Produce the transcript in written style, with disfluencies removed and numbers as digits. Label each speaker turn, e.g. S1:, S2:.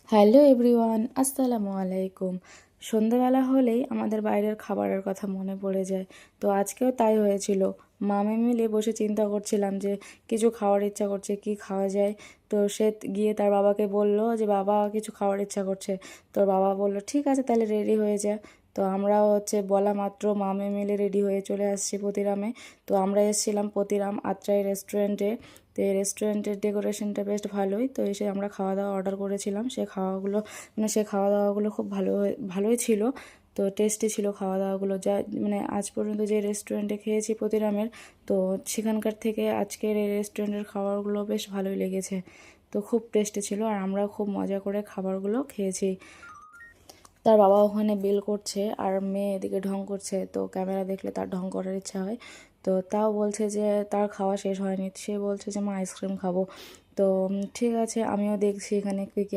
S1: Hello everyone, আসসালামু আলাইকুম। সন্ধ্যাবেলা হলেই আমাদের বাইরের খাবারের কথা মনে পড়ে যায়। তো আজকেও তাই হয়েছিল। মামে মিলে বসে চিন্তা করছিলাম যে কিছু খাওয়ার ইচ্ছা করছে, কি খাওয়া যায়। তো সে গিয়ে তার বাবাকে বলল যে বাবা কিছু খাওয়ার ইচ্ছা করছে। তো বাবা বলল ঠিক আছে তাহলে রেডি হয়ে যা। তো আমরাও বলা মাত্র মামে মিলে রেডি হয়ে চলে আসছি প্রতিরামে। তো আমরা এসেছিলাম প্রতিরাম আত্রাই রেস্টুরেন্টে। তো এই রেস্টুরেন্টের ডেকোরেশনটা বেশ ভালোই। তো এসে আমরা খাওয়া দাওয়া অর্ডার করেছিলাম। সে খাওয়া দাওয়াগুলো খুব ভালোই ছিল। তো টেস্টি ছিল খাওয়া দাওয়াগুলো, যা আজ পর্যন্ত যে রেস্টুরেন্টে খেয়েছি প্রতিরামের, তো সেখানকার থেকে আজকের এই রেস্টুরেন্টের খাবারগুলো বেশ ভালোই লেগেছে। তো খুব টেস্টি ছিল আর আমরাও খুব মজা করে খাবারগুলো খেয়েছি। তার বাবা ওখানে বিল করছে আর মেয়ে এদিকে ঢং করছে। তো ক্যামেরা দেখলে তার ঢং করার ইচ্ছা হয়। তো তাও বলছে যে তার খাওয়া শেষ হয়নি, সে বলছে যে মা আইসক্রিম খাবো। তো ঠিক আছে, আমিও দেখছি এখানে কী কী